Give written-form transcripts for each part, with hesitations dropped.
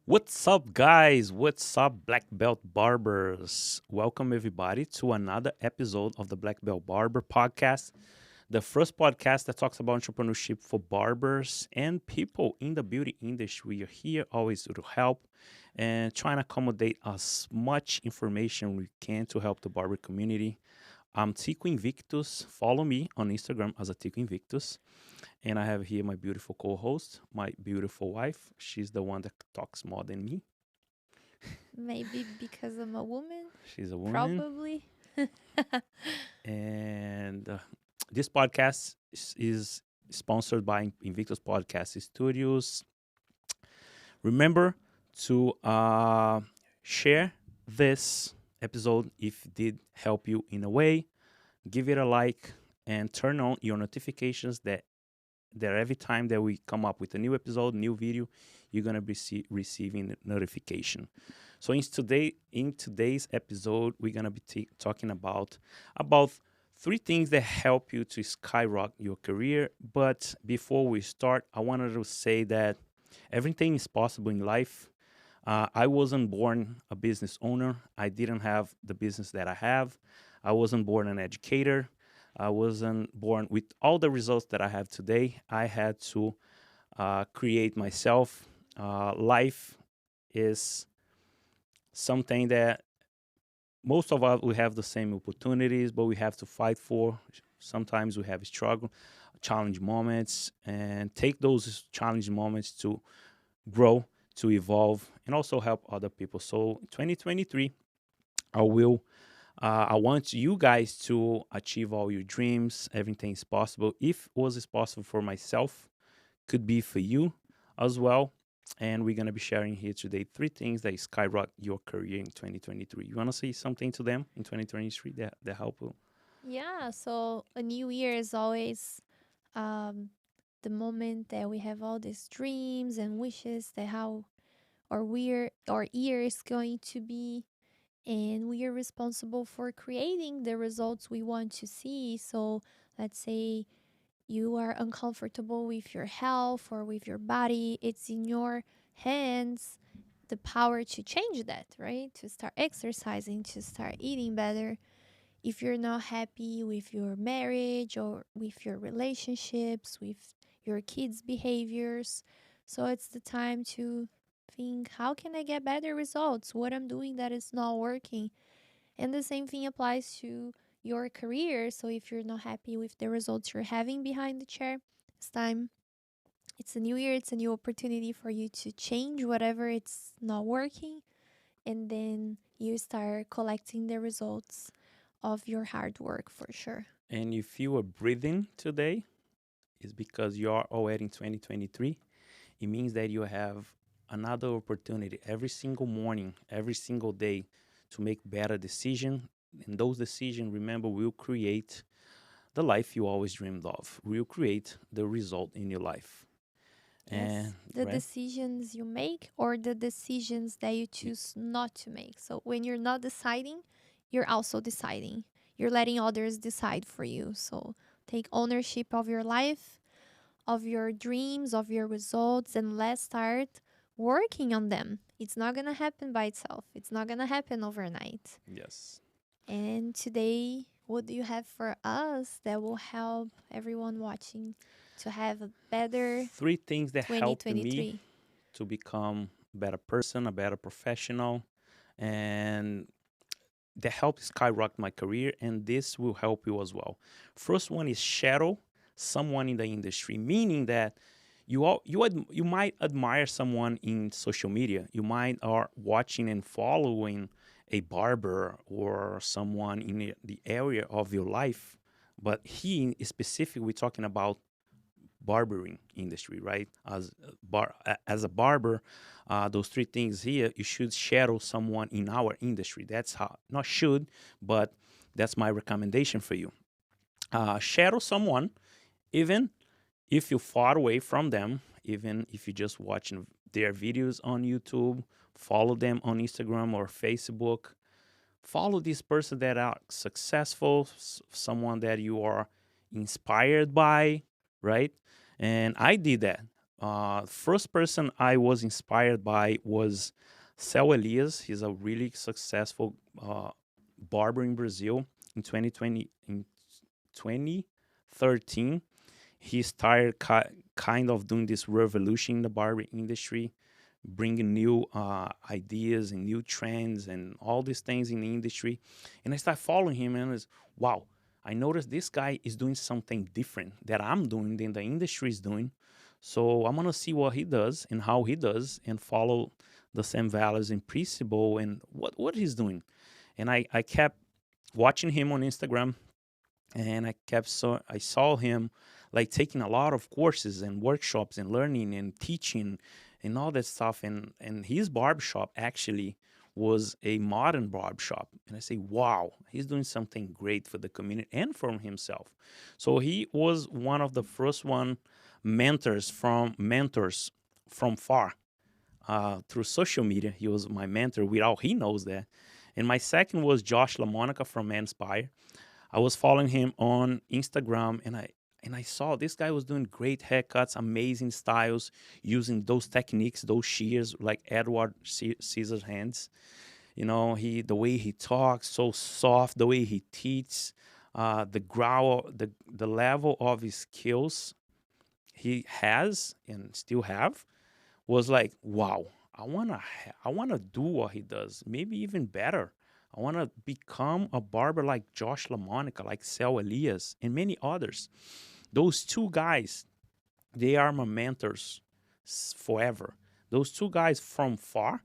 What's up, guys? What's up, Black Belt Barbers? Welcome, everybody, to another episode of the Black Belt Barber podcast, the first podcast that talks about entrepreneurship for barbers and people in the beauty industry. We are here always to help and trying to accommodate as much information we can to help the barber community. I'm Tico Invictus. Follow me on Instagram as a Tico Invictus. And I have here my beautiful co host, my beautiful wife. She's the one that talks more than me. Maybe because I'm a woman, She's a woman. probably. And this podcast is sponsored by Invictus Podcast Studios. Remember to share this episode if it did help you in a way. Give it a like and turn on your notifications that every time that we come up with a new episode, new video, you're gonna be receiving notification. So in today's episode, we're gonna be talking about three things that help you to skyrocket your career. But before we start, I wanted to say that everything is possible in life. I wasn't born a business owner. I didn't have the business that I have. I wasn't born an educator. I wasn't born with all the results that I have today. I had to create myself. Life is something that most of us we have the same opportunities, but we have to fight for. Sometimes we have struggle, challenge moments, and take those challenging moments to grow, to evolve, and also help other people. So, 2023, I will I want you guys to achieve all your dreams. Everything is possible. If it was possible for myself, could be for you as well. And we're gonna be sharing here today three things that skyrocket your career in 2023. You wanna say something to them in 2023 that help you? Yeah, so a new year is always um, the moment that we have all these dreams and wishes that how our year is going to be, and we are responsible for creating the results we want to see. So let's say you are uncomfortable with your health or with your body, it's in your hands the power to change that, right? To start exercising, to start eating better. If you're not happy with your marriage or with your relationships, with your kids' behaviors, so it's the time to think, how can I get better results? What I'm doing that is not working. And the same thing applies to your career. So if you're not happy with the results you're having behind the chair, it's time. It's a new year, it's a new opportunity for you to change whatever it's not working, and then you start collecting the results of your hard work for sure. And if you are breathing today, it's because you are already in 2023. It means that you have another opportunity every single morning, every single day to make better decisions. And those decisions, remember, will create the life you always dreamed of, will create the result in your life. And Yes, the right? decisions you make or the decisions that you choose not to make. So when you're not deciding, you're also deciding. You're letting others decide for you. So take ownership of your life, of your dreams, of your results, and let's start working on them. It's not going to happen by itself, it's not going to happen overnight. Yes. And today, what do you have for us that will help everyone watching to have a better Three things that helped me 2023? to become a better person, a better professional, and that helped skyrocket my career. And this will help you as well. First one is shadow someone in the industry, meaning that you might admire someone in social media. You might are watching and following a barber or someone in the area of your life, but he is specifically talking about barbering industry, right? As a barber, those three things here, you should shadow someone in our industry. That's how, not should, but that's my recommendation for you. Shadow someone, even if you're far away from them, even if you're just watching their videos on YouTube, follow them on Instagram or Facebook. Follow this person that are successful, someone that you are inspired by, right? And I did that. First person I was inspired by was Cel Elias. He's a really successful barber in Brazil. In 2013, he started kind of doing this revolution in the barber industry, bringing new ideas and new trends and all these things in the industry. And I started following him, and it's wow. I noticed this guy is doing something different that I'm doing than the industry is doing. So I'm gonna see what he does and how he does, and follow the same values and principle and what he's doing. And I kept watching him on Instagram, and I saw him like taking a lot of courses and workshops and learning and teaching and all that stuff. And his barbershop actually was a modern barbershop. And I say, wow, he's doing something great for the community and for himself. So he was one of the first one mentors from far, through social media. He was my mentor without he knows that. And my second was Josh LaMonica from Inspire. I was following him on Instagram, and I saw this guy was doing great haircuts, amazing styles, using those techniques, those shears like Edward Scissors hands. You know, the way he talks, so soft, the way he teaches, the growl, the level of his skills he has and still have was like, wow, I wanna do what he does, maybe even better. I wanna become a barber like Josh LaMonica, like Cel Elias, and many others. Those two guys, they are my mentors forever. Those two guys from far.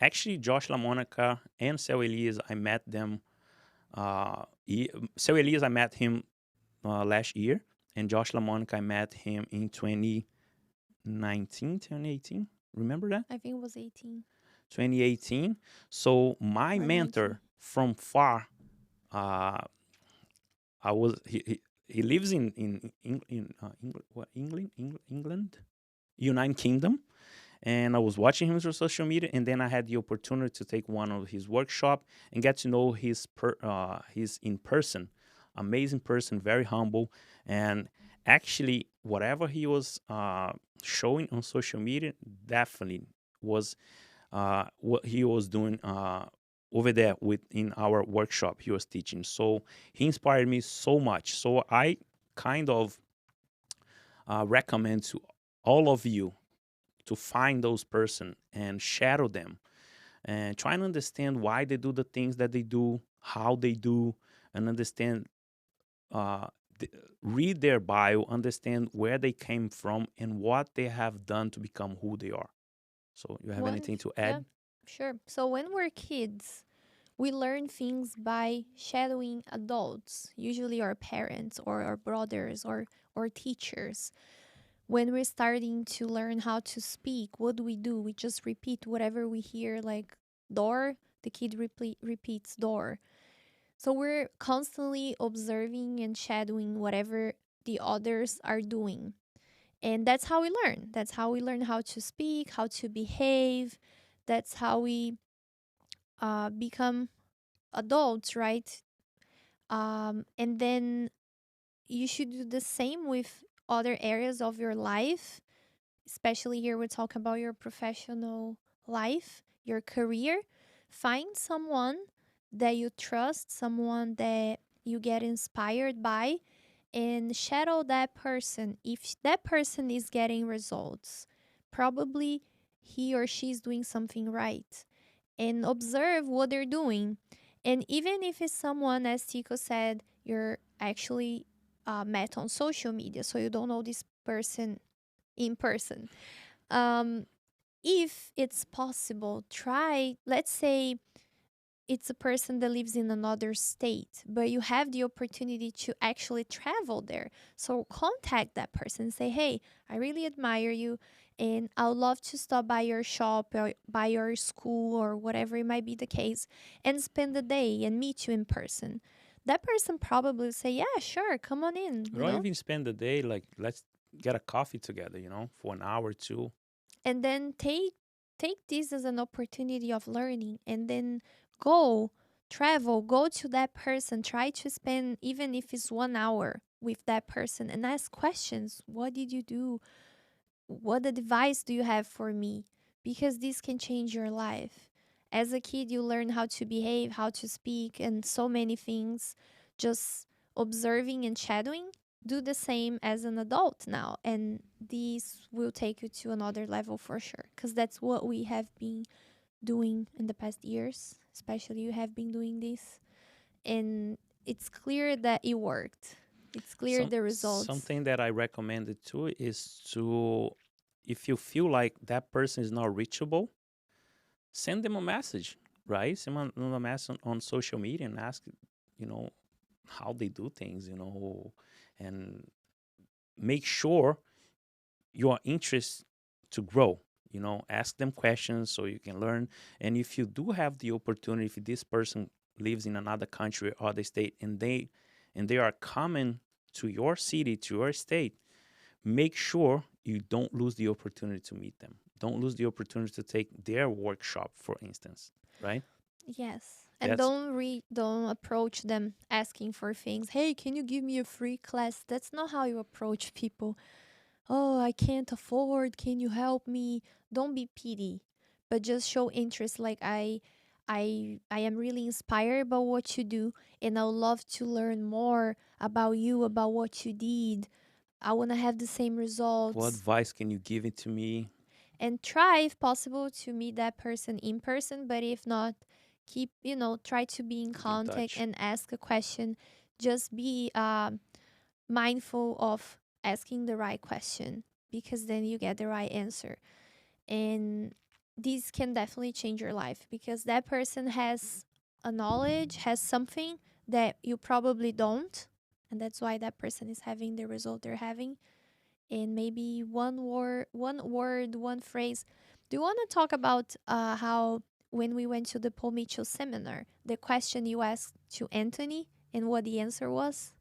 Actually, Josh LaMonica and Cel Elias, I met them. Cel Elias, I met him last year, and Josh LaMonica, I met him in 2019, 2018. Remember that? I think it was 18 2018. So my or 19. mentor from far, uh, I was he lives in England, United Kingdom, and I was watching him through social media, and then I had the opportunity to take one of his workshop and get to know his in person, amazing person, very humble, and actually whatever he was showing on social media definitely was what he was doing over there within our workshop he was teaching. So he inspired me so much. So I kind of recommend to all of you to find those person and shadow them and try and understand why they do the things that they do, how they do, and understand. Uh, th- Read their bio, understand where they came from and what they have done to become who they are. So, you have anything to Yeah, add? sure. So when we're kids, we learn things by shadowing adults, usually our parents or our brothers or teachers. When we're starting to learn how to speak, what do? We just repeat whatever we hear, like door, the kid repeats door. So we're constantly observing and shadowing whatever the others are doing. And that's how we learn. That's how we learn how to speak, how to behave. That's how we become adults, right? And then you should do the same with other areas of your life, especially here we're talking about your professional life, your career. Find someone that you trust, someone that you get inspired by, and shadow that person. If that person is getting results, probably he or she is doing something right. And observe what they're doing. And even if it's someone, as Tico said, you're actually met on social media, so you don't know this person in person. Um, if it's possible, try, let's say it's a person that lives in another state, but you have the opportunity to actually travel there. So contact that person, say, hey, I really admire you, and I would love to stop by your shop or by your school or whatever it might be the case and spend the day and meet you in person. That person probably say, yeah, sure, come on in, Or even spend the day like, let's get a coffee together, for an hour or two. and then take this as an opportunity of learning, and then go travel, go to that person, try to spend even if it's 1 hour with that person and ask questions. What did you do? what advice do you have for me? Because this can change your life. As a kid, you learn how to behave, how to speak, and so many things just observing and shadowing. Do the same as an adult now, and this will take you to another level for sure. Because that's what we have been doing in the past years, especially you have been doing this. And it's clear that it worked. It's clear the results. Something that I recommended too is to, if you feel like that person is not reachable, send them a message, right? Send them a message on social media and ask, you know, how they do things, and make sure you are interested to grow. Ask them questions so you can learn. And if you do have the opportunity, if this person lives in another country or other state, and they are coming to your city, to your state, make sure you don't lose the opportunity to meet them. Don't lose the opportunity to take their workshop, for instance, right? Yes. And That's don't approach them asking for things. Hey, can you give me a free class? That's not how you approach people. Oh, I can't afford. Can you help me? Don't be pity, but just show interest. Like I am really inspired by what you do, and I would love to learn more about you, about what you did. I want to have the same what results. advice can you give it to me And try, if possible, to meet that person in person. But if not, try to be in in contact touch? and ask a question. Just be mindful of asking the right question, because then you get the right answer. And this can definitely change your life, because that person has a knowledge, has something that you probably don't. And that's why that person is having the result they're having. And maybe one phrase. Do you want to talk about how when we went to the Paul Mitchell seminar, the question you asked to Anthony and what the answer was?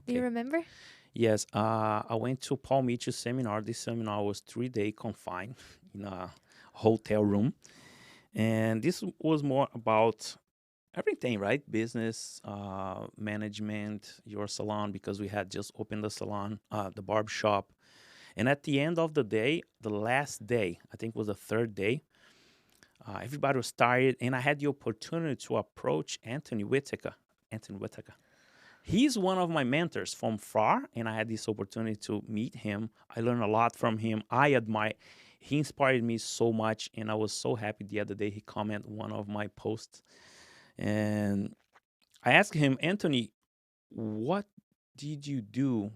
Do you Okay. remember? Yes, I went to Paul Mitchell seminar. This seminar was 3 day confined in a hotel room, and this was more about everything, right? Business, management, your salon, because we had just opened the salon, the barber shop. And at the end of the day, the last day, I think was the third day, everybody was tired, and I had the opportunity to approach Anthony Whitaker. Anthony Whitaker. He's one of my mentors from far, and I had this opportunity to meet him. I learned a lot from him. I admire. He inspired me so much, and I was so happy the other day he commented one of my posts, and I asked him, Anthony, what did you do?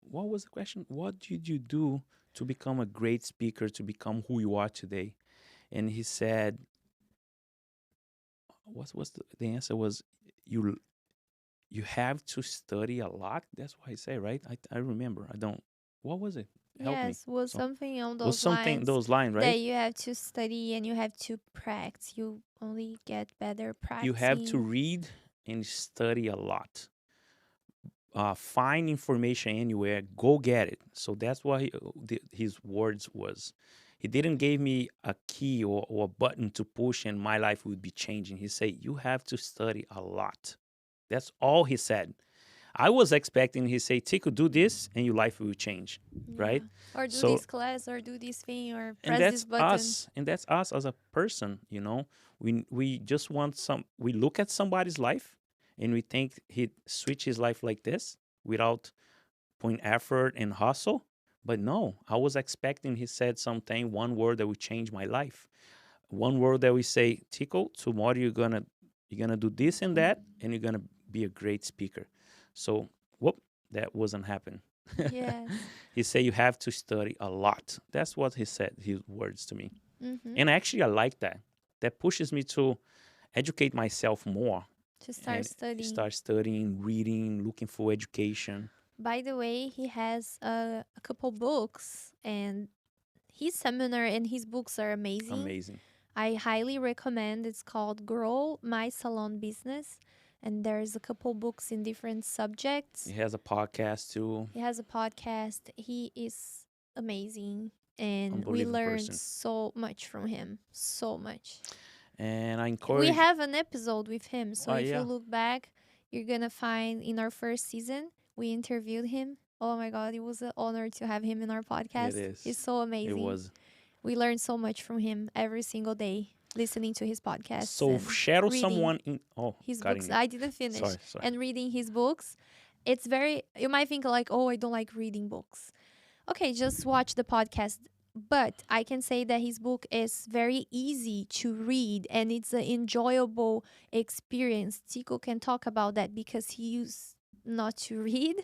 What was the question? What did you do to become a great speaker, to become who you are today? And he said, what's the answer was, you you have to study a lot. That's what I say, right? I remember. I don't. What was it? Help me. Yes, was So something on was those something lines, those lines, that right? you have to study and you have to practice. You only get better You have to practicing. read and study a lot. Find information anywhere. Go get it. So that's what his words was. He didn't give me a key or a button to push and my life would be changing. He said, you have to study a lot. That's all he said. I was expecting he say, Tico, do this and your life will change, right? Yeah. Or do So, this class, or do this thing, or and press this that's button. us, and that's us as a person. We just want we look at somebody's life and we think he switch his life like this without putting effort and hustle. But no, I was expecting he said something, one word that would change my life. One word that we say, Tico, tomorrow you're gonna do this and that, and you're gonna be a great speaker. So, whoop, that wasn't happening. Yes. He said you have to study a lot. That's what he said, his words to me. Mm-hmm. And actually, I like that. That pushes me to educate myself more To start and studying. start studying, reading, looking for education. By the way, he has a couple books, and his seminar and his books are amazing. Amazing. I highly recommend. It's called Grow My Salon Business, and there's a couple books in different He subjects. has a podcast too. He has a podcast. He is amazing, and we Unbelievable learned person. so much from him. So much. And I We encourage. have an episode with him, so Oh if you yeah, look back, you're gonna find in our first season we interviewed him. Oh my God, it was an honor to have him in our It podcast. He's is. so It amazing. was. We learn so much from him every single day, listening to his podcasts So and shadow reading someone in. Oh, his books. cutting you. I didn't finish. Sorry, sorry. And reading his books. It's very, you might think like, oh, I don't like reading books. Okay, just watch the podcast. But I can say that his book is very easy to read and it's an enjoyable experience. Tico can talk about that because he used not to read.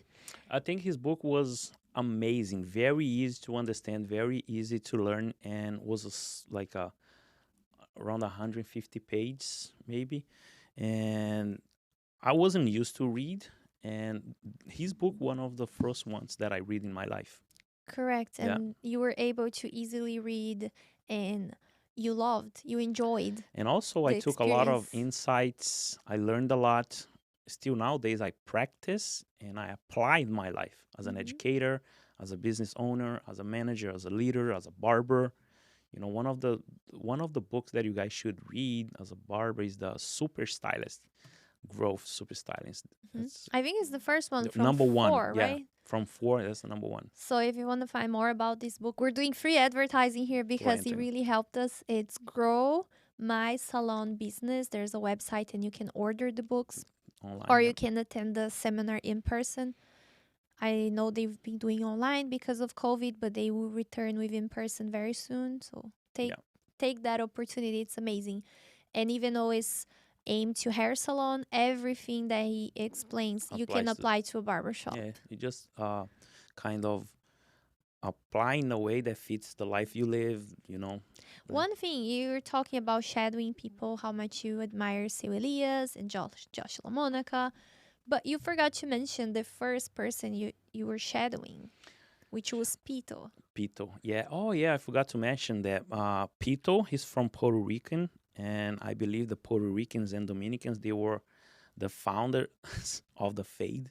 I think his book was amazing, very easy to understand, very easy to learn, and was like a around 150 pages maybe. And I wasn't used to read, and his book one of the first ones that I read in my life. Correct. Yeah. And you were able to easily read and you enjoyed And also, I the took a lot of experience. insights. I learned a lot. Still nowadays, I practice and I apply in my life as an Hmm. educator, as a business owner, as a manager, as a leader, as a barber. You know, one of the books that you guys should read as a barber is the Super Stylist Growth Super Stylist. Hmm. That's I think it's the first one the from number one. four, Yeah, right? from four. That's the number one. So if you want to find more about this book, we're doing free advertising here Go ahead, because it Anthony. really helped us. It's Grow My Salon Business. There's a website and you can order the books or Online. Yeah, you can attend the seminar in person. I know they've been doing online because of COVID, but they will return with in person very soon. So yeah. take that opportunity. It's amazing. And even though it's aimed to hair salon, everything that he explains, you can Applies to. apply to a barbershop. Yeah, you just kind of apply in a way that fits the life you live. You know. Right? One thing you're talking about shadowing people, how much you admire Seu Elias and Josh LaMonica, but you forgot to mention the first person you were shadowing, which was Pito. Pito. Yeah. Oh, yeah. I forgot to mention that Pito. He's from Puerto Rican, and I believe the Puerto Ricans and Dominicans they were the founders of the fade.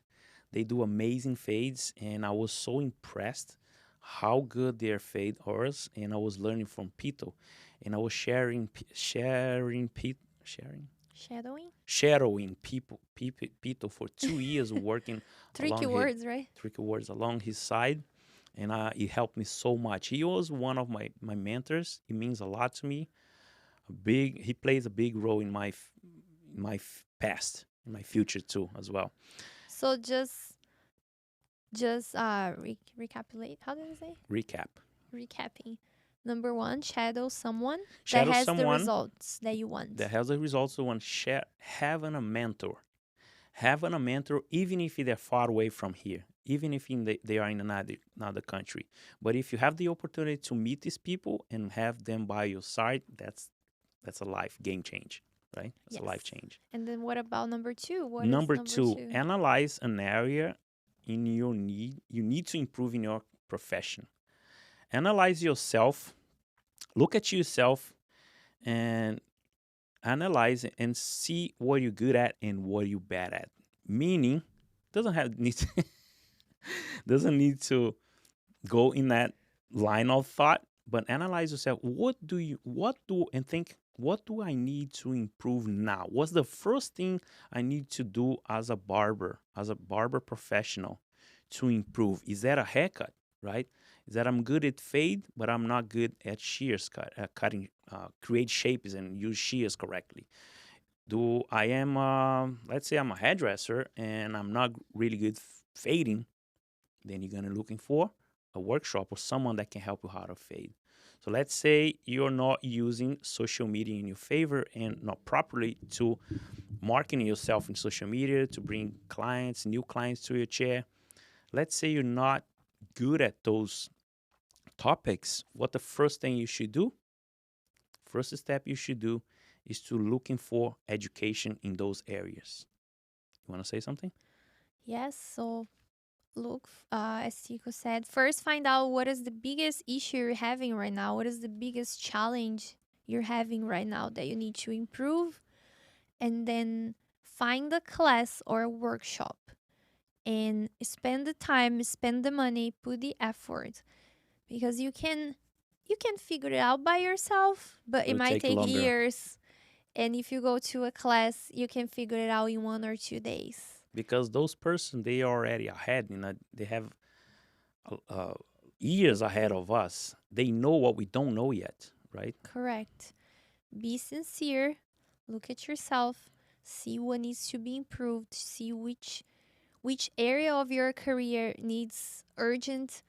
They do amazing fades, and I was so impressed how good their fade was, and I was learning from Pito, and I was Shadowing? shadowing Pito for 2 years working Tricky along his words, right? tricky words along his side, and it helped me so much. He was one of my mentors. It means a lot to me. He plays a big role in my past, in my future too, as well. So just recapitulate. How did I say? Recap. Recapping. Number one, shadow someone that Shadow has the someone results that you want. that has the results of one having a mentor. Having a mentor, even if they're far away from here, even if they are in another country. But if you have the opportunity to meet these people and have them by your side, that's a life game change, right? That's a Yes. life change. And then what about number two? What is Number number two, two? analyze an area in your need you need to improve in your profession. Analyze yourself, look at yourself, and analyze it and see what you're good at and what you're bad at. Meaning, doesn't have need to, doesn't need to go in that line of thought, but analyze yourself. What do I need to improve now? What's the first thing I need to do as a barber professional to improve? Is that a haircut, right? Is that I'm good at fade, but I'm not good at cutting, create shapes and use shears correctly? Do I am, let's say I'm a hairdresser and I'm not really good fading, then you're gonna looking for a workshop or someone that can help you how to fade. So let's say you're not using social media in your favor and not properly to marketing yourself in social media to bring clients, new clients to your chair. Let's say you're not good at those topics. What the first thing you should do? First step you should do is to looking for education in those areas. You want to say something? Yes. So look, as Tico said, first find out what is the biggest issue you're having right now. What is the biggest challenge you're having right now that you need to improve, and then find a class or a workshop and spend the time, spend the money, put the effort because you can figure it out by yourself, but It it will might take take longer years. And if you go to a class, you can figure it out in 1 or 2 days. because those person they are already ahead. You know, they have uh, years ahead of us. They know what we don't know yet, right? Correct. Be sincere. Look at yourself. See what needs to be improved. See which area of your career needs urgent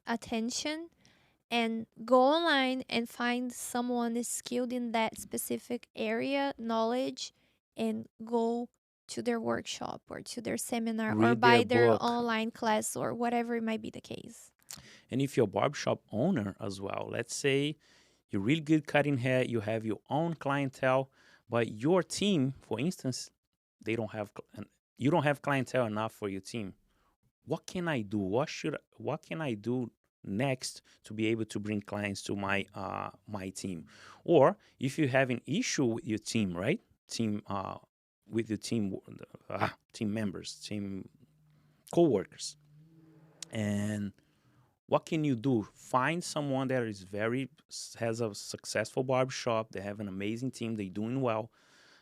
attention, and go online and find someone is skilled in that specific area knowledge, and go to their workshop or to their seminar or Read their buy their book. online class or whatever it might be the case. And if you're a barbershop owner as well, let's say you're really good cutting hair, you have your own clientele, but your team, for instance, they don't have, you don't have clientele enough for your team. What can I do? What can I do next to be able to bring clients to my team? Or if you have an issue with your team, right? Team with your team members, team co-workers, and what can you do? Find someone that is has a successful barbershop. They have an amazing team. They're doing well.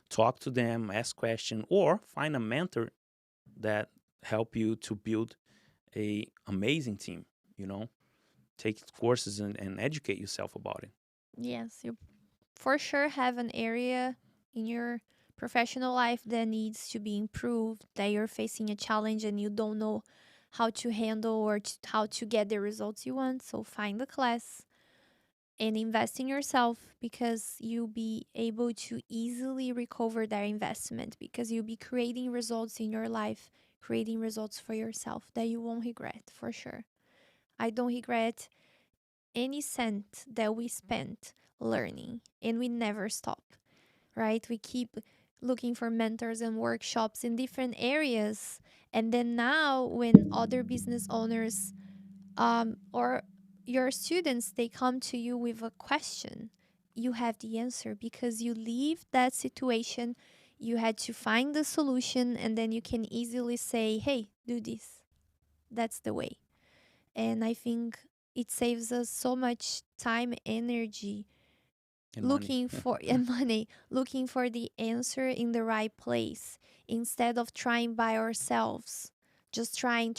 Talk to them, ask questions, or find a mentor that help you to build a amazing team. You know, take courses and educate yourself about it. Yes, you for sure have an area in your professional life that needs to be improved, that you're facing a challenge and you don't know how to handle or how to get the results you want. So find the class and invest in yourself, because you'll be able to easily recover that investment, because you'll be creating results in your life, creating results for yourself that you won't regret for sure. I don't regret any cent that we spent learning, and we never stop, right? We keep looking for mentors and workshops in different areas. And then now, when other business owners or your students, they come to you with a question, you have the answer because you leave that situation. You had to find the solution, and then you can easily say, hey, do this. That's the way. And I think it saves us so much time, energy, And money. looking for and money, looking for the answer in the right place, instead of trying by ourselves, just trying.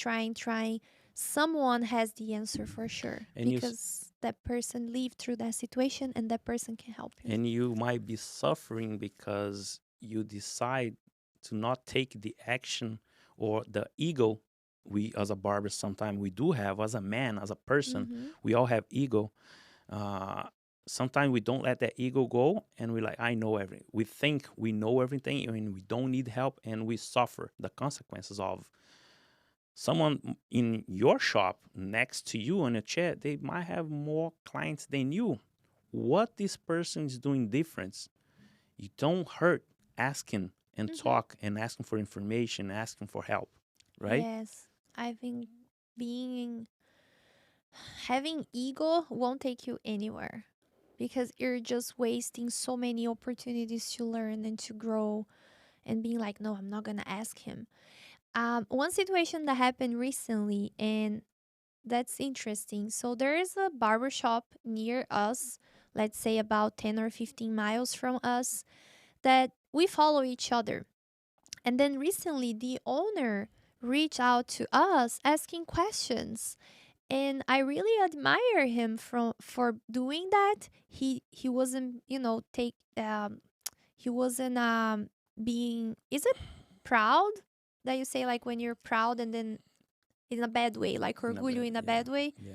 Someone has the answer for sure, and you because that person lived through that situation and that person can help you. and you might be suffering because you decide to not take the action or the ego we as a barber sometimes we do have as a man, as a person. Mm-hmm. We all have ego. uh, Sometimes we don't let that ego go, and we're like, I know everything. We think we know everything and we don't need help, and we suffer the consequences of someone in your shop next to you on a chair. They might have more clients than you. What this person is doing different, you don't hurt asking and Mm-hmm. talk and asking for information, asking for help, right? Yes, I think being having ego won't take you anywhere, because you're just wasting so many opportunities to learn and to grow, and being like, no, I'm not gonna ask him. One situation that happened recently, and that's interesting. So there is a barber shop near us, let's say about 10 or 15 miles from us, that we follow each other. And then recently, the owner reached out to us asking questions, and I really admire him for doing that. He wasn't, take he wasn't being, is it proud that you say, like when you're proud and then in a bad way, like In a orgullo bad, in a yeah, bad way? yeah.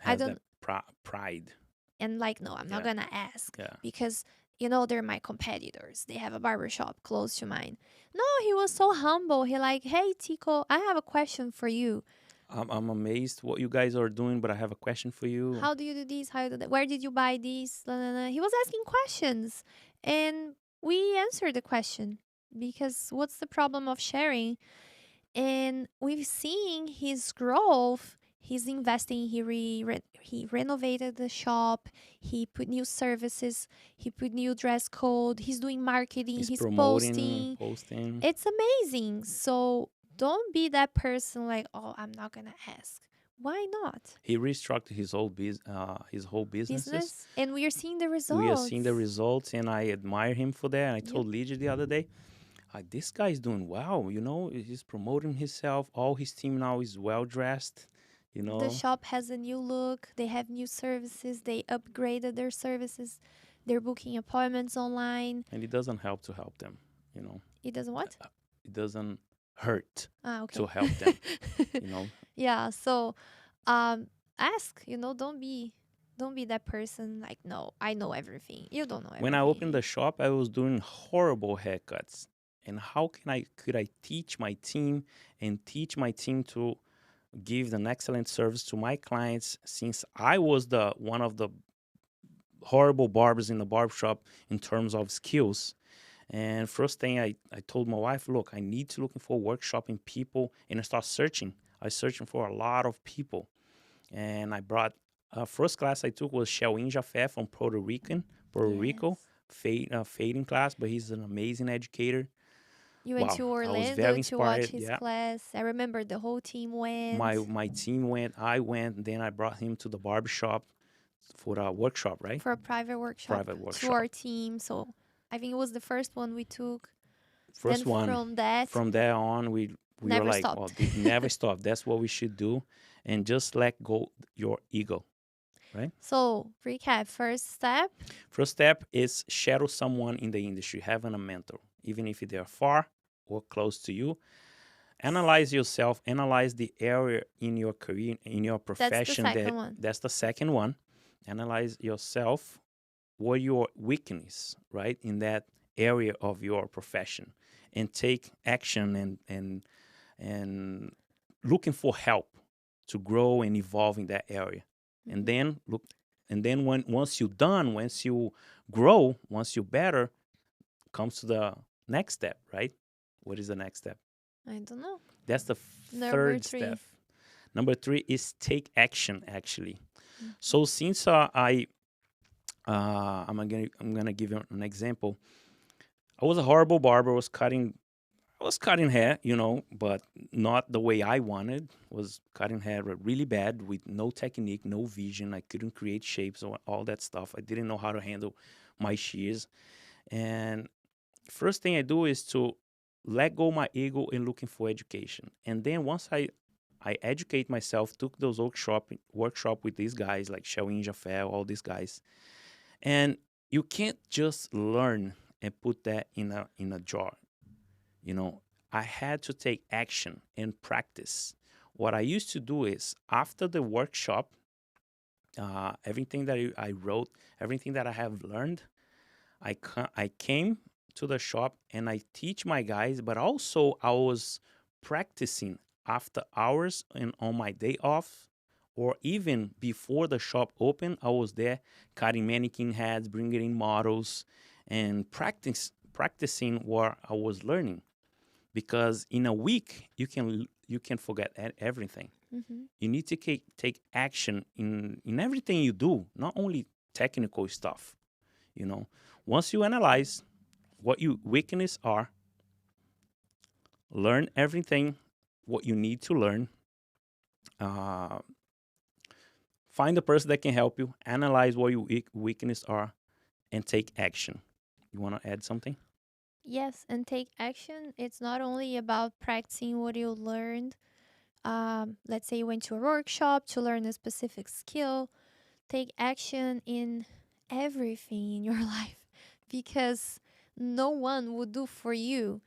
I Has that don't, pride. and like, no, I'm not Yeah, gonna ask, yeah. because they're my competitors. They have a barber shop close to mine. No, he was so humble. He like, hey Tico, I have a question for you. I'm amazed what you guys are doing, but I have a question for you. How do you do this? How you do that? Where did you buy this? La, la, la. He was asking questions, and we answered the question, because what's the problem of sharing? And we've seen his growth. He's investing. He renovated the shop. He put new services. He put new dress code. He's doing marketing. He's He's promoting, posting. posting. It's amazing. So don't be that person like, oh, I'm not gonna ask. Why not? He restructured his whole businesses. Business, and we are seeing the We are seeing the results. results, and I admire him for that. And I Yep. told Lydia the other day, this guy is doing well. You know, he's promoting himself. All his team now is well dressed. you The know, shop has a new look. They have new services. They upgraded their services. They're booking appointments online. and it doesn't help to help them, you know. It doesn't what? It doesn't hurt Ah, to okay. help them, you know. Yeah, so um ask, don't be that person like, no, I know everything. You don't know When I opened everything. the shop, I was doing horrible haircuts. And how could I teach my team and teach my team to give an excellent service to my clients, since I was the one of the horrible barbers in the barbershop in terms of skills. And first thing I told my wife, look, I need to looking for workshopping people, and I start searching. I was searching for a lot of people, and I brought first class I took was Shelwin Jaffe from Puerto Rico, Yes. fading class, but he's an amazing educator. You went Wow, to I was Orlando very to watch inspired. his Yeah, class. I remember the whole team went my team went, I went, and then I brought him to the barbershop for a workshop, right? for a private workshop Private to workshop. our team. So I think it was the first one we took. Then First one. from that, From there on, we were never like, well, stopped. never stop. That's what we should do, and just let go your ego, right? So recap, first step. First step is shadow someone in the industry, having a mentor, even if they are far or close to you. Analyze yourself, analyze the area in your career, in your That's the profession. second one. That's the second one. Analyze yourself, what your weakness, right, in that area of your profession, and take action, and looking for help to grow and evolve in that area. And Hmm. then look, and then once you're done, once you grow, once you're better, comes to the next step, right? What is the next step? I don't know. That's the Number third step. three. Number three is take action. Actually, Mhm. so since I'm gonna give you an example. I was a horrible barber. I was cutting hair, but not the way I wanted. Was cutting hair really bad with no technique, no vision. I couldn't create shapes or all that stuff. I didn't know how to handle my shears. And first thing I do is to let go my ego and looking for education. And then once I educate myself, took those workshop with these guys like Shelwin Jaffe, all these guys, and you can't just learn and put that in a jar. You know, I had to take action and practice. What I used to do is after the workshop, everything that I wrote, everything that I have learned, I came to the shop and I teach my guys, but also I was practicing after hours and on my day off, or even before the shop opened. I was there cutting mannequin heads, bringing in models, and practicing what I was learning, because in a week you can forget everything. Hmm. You need to take action in everything you do, not only technical stuff. you know Once you analyze what your weaknesses are, learn everything what you need to learn, uh, find the person that can help you, analyze what your weaknesses are, and take action. You want to add something? Yes, and take action. It's not only about practicing what you learned. Let's say you went to a workshop to learn a specific skill. Take action in everything in your life because no one will do for you.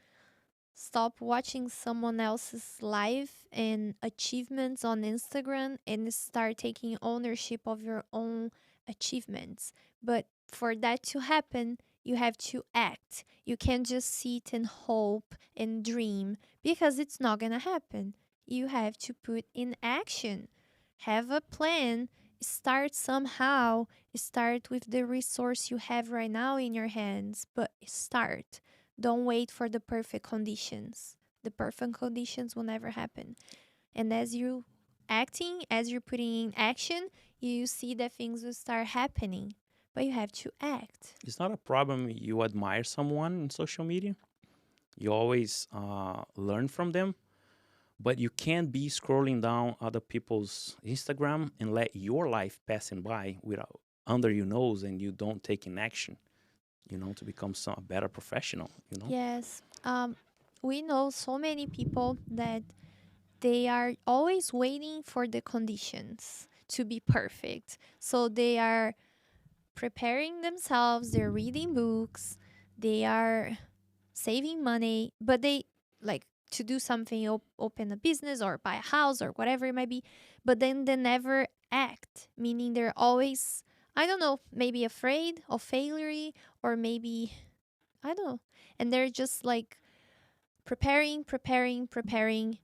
Stop watching someone else's life and achievements on Instagram and start taking ownership of your own achievements. But for that to happen, you have to act. You can't just sit and hope and dream because it's not going to happen. You have to put in action. Have a plan. Start somehow. Start with the resource you have right now in your hands, but start. Don't wait for the perfect conditions. The perfect conditions will never happen. And as you acting, as you're putting in action, you see that things will start happening. But you have to act. It's not a problem you admire someone in social media. You always learn from them, but you can't be scrolling down other people's Instagram and let your life passing by without under your nose, and you don't take in action, to become a better professional. Yes. We know so many people that they are always waiting for the conditions to be perfect. So they are preparing themselves, they're reading books, they are saving money, but they like to do something, open a business or buy a house or whatever it might be, but then they never act, meaning they're always, I don't know, maybe afraid of failure, or maybe, I don't know. And they're just like preparing,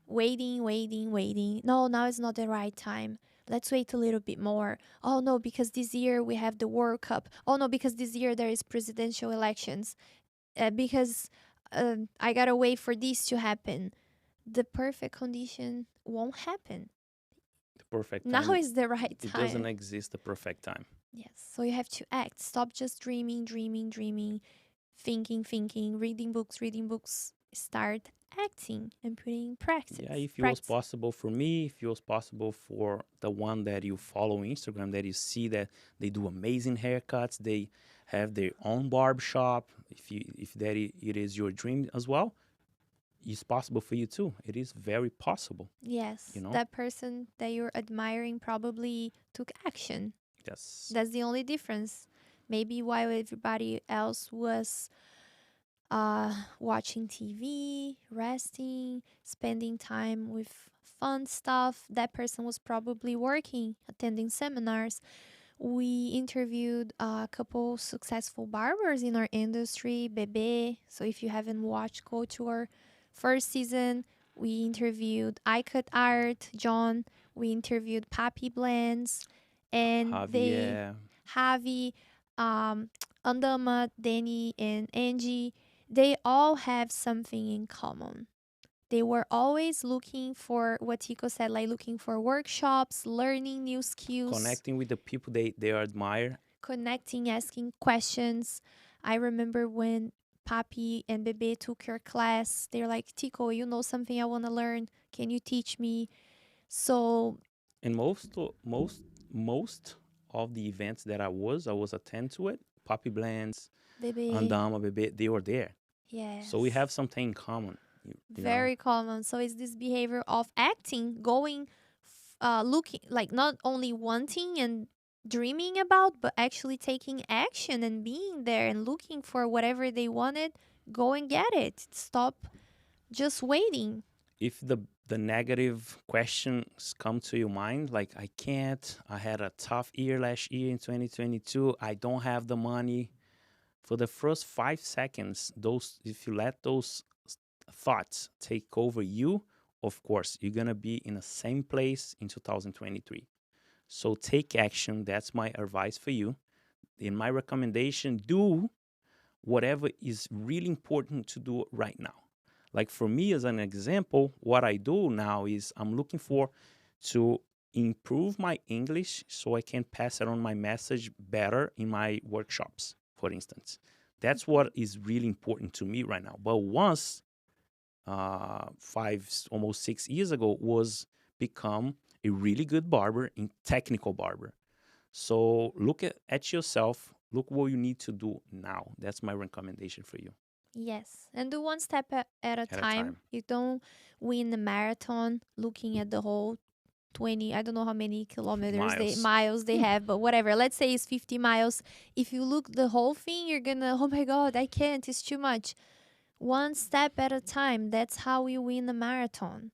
waiting. No, now is not the right time. Let's wait a little bit more. Oh no, because this year we have the World Cup. Oh no, because this year there is presidential elections. Because I gotta wait for this to happen. The perfect condition won't happen. The perfect Now time, is the right it doesn't time. exist, the perfect time. Yes. So you have to act. Stop just dreaming, thinking, reading books. Start acting and putting in Yeah, practice. if it was Practice. possible for me, if it was possible for the one that you follow on Instagram, that you see that they do amazing haircuts, they have their own barber shop. If it is your dream as well, it's possible for you too. It is very possible, you Yes. know. That person that you're admiring probably took action. Yes, That's the only difference. Maybe while everybody else was watching TV, resting, spending time with fun stuff, that person was probably working, attending seminars. We interviewed a couple successful barbers in our industry, Bebe. So if you haven't watched, go to our first season. We interviewed I Cut Art, John. We interviewed Papi Blends, and they, Javier. Javi, Andama, Danny, and Angie. They all have something in common. They were always looking for what Tico said, like looking for workshops, learning new skills, Connecting with the people they admire. connecting, asking questions. I remember when Papi and Bebe took your class, they're like, Tico, you know something I want to learn. Can you teach me? So, And most of the events that I was attend to it. Poppy Blends, Bebe, Andama, Bebe, they were there. So we yes, have something in common. You know, very common. So, it's this behavior of acting, going, looking, like not only wanting and dreaming about, but actually taking action and being there and looking for whatever they wanted. Go and get it. Stop just waiting. if the negative questions come to your mind, like I can't, I had a tough year last year in 2022, I don't have the money. For the first 5 seconds, those if you let those thoughts take over you, of course, you're gonna be in the same place in 2023. So take action. That's my advice for you. In my recommendation, do whatever is really important to do right now. Like for me, as an example, what I do now is I'm looking for to improve my English so I can pass it on my message better in my workshops, for instance. That's what is really important to me right now. But once almost 6 years ago, was become a really good barber and technical barber. So look at yourself. Look what you need to do now. That's my recommendation for you Yes, and do one step at a at a time. time. You don't win the marathon looking at the whole 20, I don't know how many kilometers they Miles. miles they have, but whatever. Let's say it's 50 miles. If you look the whole thing, you're gonna, oh my god, I can't. It's too much. One step at a time. That's how we win the marathon.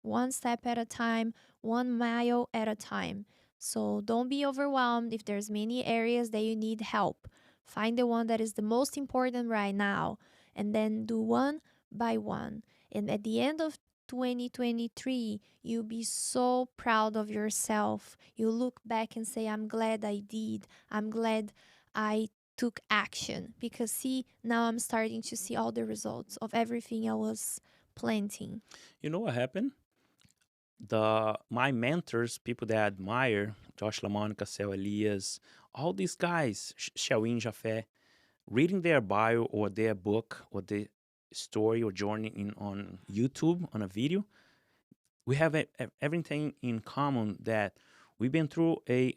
One step at a time, 1 mile at a time. So don't be overwhelmed if there's many areas that you need help. Find the one that is the most important right now and then do one by one. And at the end of 2023, you'll be so proud of yourself. You look back and say, I'm glad I did. I'm glad I took action because see, now I'm starting to see all the results of everything I was planting. You know what happened? My mentors, people that I admire, Josh LaMonica, Cel Elias, all these guys, Shawin Jaffe, reading their bio or their book or the story or journey on YouTube on a video, we have everything in common that we've been through a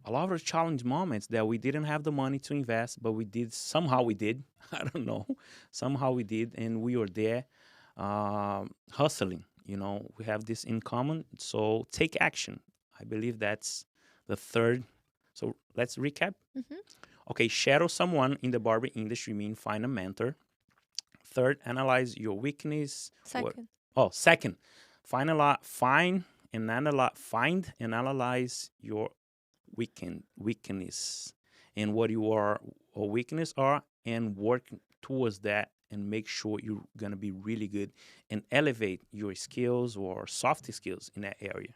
lot of challenge moments that we didn't have the money to invest, but we did somehow we did. I don't know, somehow we did, and we were there hustling. We have this in common. So take action. I believe that's the third. So let's recap. Mm-hmm. Okay, shadow someone in the barber industry mean find a mentor. Third, analyze your weakness. What? Second. Oh, second, find and analyze your weakness and what you are or weakness are, and work towards that and make sure you're gonna be really good and elevate your skills or soft skills in that area.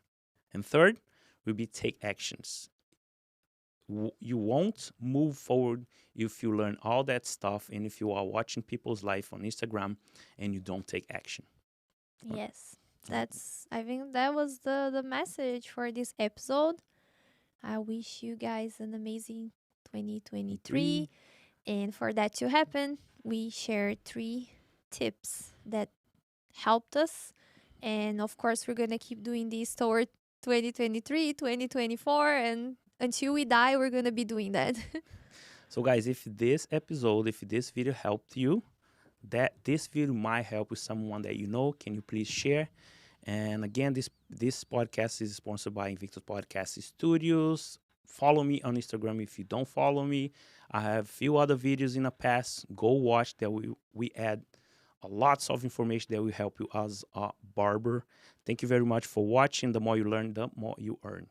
And third will be take actions. You won't move forward if you learn all that stuff and if you are watching people's life on Instagram and you don't take action. Yes. I think that was the message for this episode. I wish you guys an amazing 2023. Three. And for that to happen, we shared 3 tips that helped us. And of course, we're going to keep doing this toward 2023, 2024. And until we die, we're going to be doing that. So guys, if this video helped you, that this video might help with someone that you know, can you please share? And again, this podcast is sponsored by Invictus Podcast Studios. Follow me on Instagram if you don't follow me. I have a few other videos in the past. Go watch that we add lots of information that will help you as a barber. Thank you very much for watching. The more you learn, the more you earn.